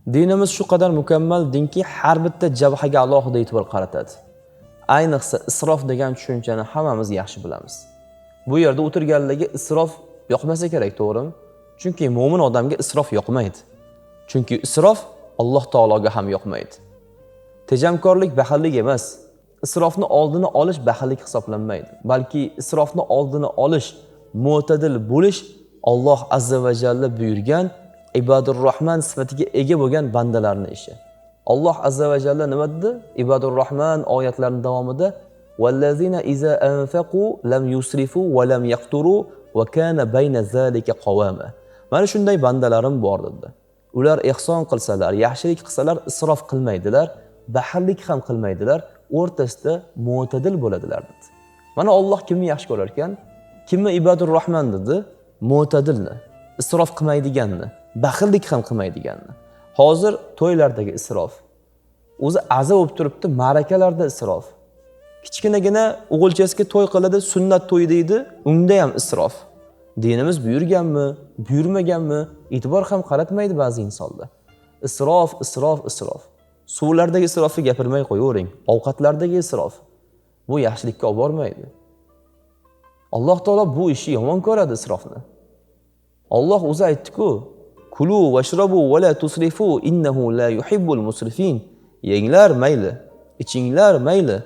Dinimiz shu qadar mukammal dinki, har bitta jabhaga alohida e'tibor qaratadi. Ayniqsa isrof degan tushunchani hammamiz yaxshi bilamiz. Bu yerda o'tirganlarga isrof yoqmasa kerak, to'g'rimi? Chunki mo'min odamga isrof yoqmaydi. Chunki isrof Alloh taologa ham yoqmaydi. Tejamkorlik baxillik emas. Isrofni oldini olish baxillik hisoblanmaydi. Balki isrofni oldini olish, mo'tadil bo'lish Alloh azza va jalla buyurgan Ibadur Rahman sifatiga ega bo'lgan bandalarning ishi. Alloh azza va jalla nima dedi? Ibadur Rahman oyatlarining davomida "Vallazina iza anfaqu lam yusrifu va lam yaqturu va kana bayna zalika qawama." Mana shunday bandalarim bor dedi. Ular ihson qilsalar, yaxshilik qilsalar isrof qilmaydilar, baxillik ham qilmaydilar, o'rtasida mo'tadil bo'ladilar dedi. Mana Alloh kimni yaxshi ko'rar ekan? Kimni Ibadur Rahman dedi? Mo'tadilni, isrof qilmaydiganni, baxillik ham qilmaydiganni. Hozir to'ylardagi isrof, o'zi aza bo'lib turibdi, ma'rakalarda isrof. Kichkinagina o'g'ilchasiga to'y qiladi, sunnat to'y deydi, unda ham isrof. Dinimiz buyurganmi, buyurmaganmi, e'tibor ham qaratmaydi ba'zi insonlar. Isrof, isrof, isrof. Suvlardagi isrofni gapirmay qo'yavering. Ovqatlardagi isrof. Bu yaxshilikka olib bormaydi. Alloh taolo bu ishni yomon ko'radi, isrofni. Alloh o'zi aytdi-ku: "Kulu vashrabu va la tusrifu innahu la yuhibbul musrifin." Yenglar mayli, ichinglar mayli,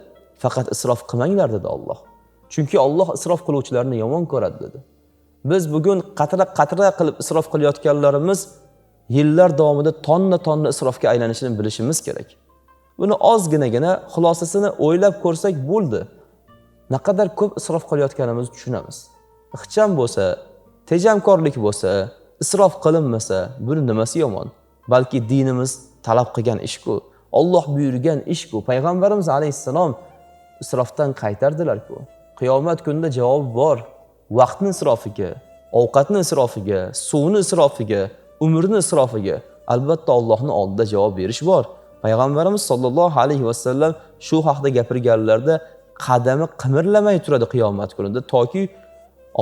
faqat isrof qilmanglar dedi Alloh. Chunki Alloh isrof qiluvchilarni yomon ko'radi dedi. Biz bugun qatra qilib isrof qilayotganlarimiz yillar davomida tonna isrofga aylanishini bilishimiz kerak. Buni ozginagina xulosasini o'ylab ko'rsak bo'ldi. Naqadar ko'p isrof qilayotganimizni tushunamiz. Ixcham bo'lsa, tejamkorlik bo'lsa, isrof qilinmasa, buni nimasi yomon? Balki dinimiz talab qilgan ish-ku, Alloh buyurgan ish-ku. Payg'ambarimiz alayhissalom isrofdan qaytardilar-ku. Qiyomat kunida javob bor. Vaqtni isrofiga, ovqatni isrofiga, suvni isrofiga, umrni isrofiga albatta Allohning oldida javob berish bor. Payg'ambarimiz sollallohu alayhi vasallam shu haqda gapirganlarida qadami qimirlamay turadi qiyomat kunida toki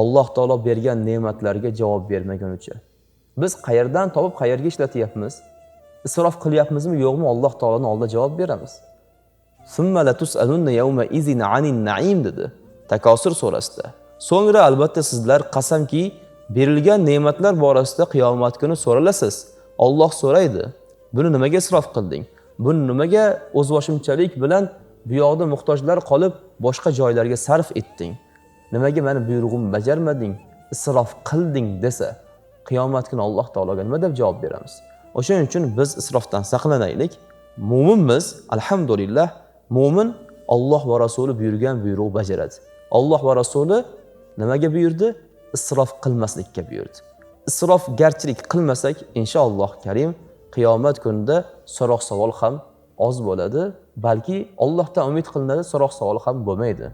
Alloh taolo bergan ne'matlarga javob bermagunicha. Biz qayerdan topib qayerga ishlatyapmiz? Isrof qilyapmizmi, yo'qmi? Alloh taoloning oldida javob beramiz. Summa latus'alunna yawma izin 'anin na'im dedi Takosir surasida. So'ngra albatta sizlar qasamki berilgan ne'matlar borasida qiyomat kuni so'ralasiz. Alloh so'raydi: "Buni nimaga isrof qilding? Buni nimaga o'zboshimchalik bilan bu yoqda muhtojlar qolib boshqa joylarga sarf etding? Nimaga meni buyrug'imni bajarmading? Isrof qilding?" desa, qiyomat kuni Alloh taologa nima deb javob beramiz? O'shaning uchun biz isrofdan saqlanaylik. Mo'minmiz, alhamdulillah. Mo'min Alloh va rasuli buyurgan buyruq bajaradi. Alloh va rasuli nimaga buyurdi? Isrof qilmaslikka buyurdi. Isrofgarchilik qilmasak, inshaalloh karim, qiyomat kunida so'roq savol ham oz bo'ladi, balki Allohdan umid qilinadi, so'roq savol ham bo'lmaydi.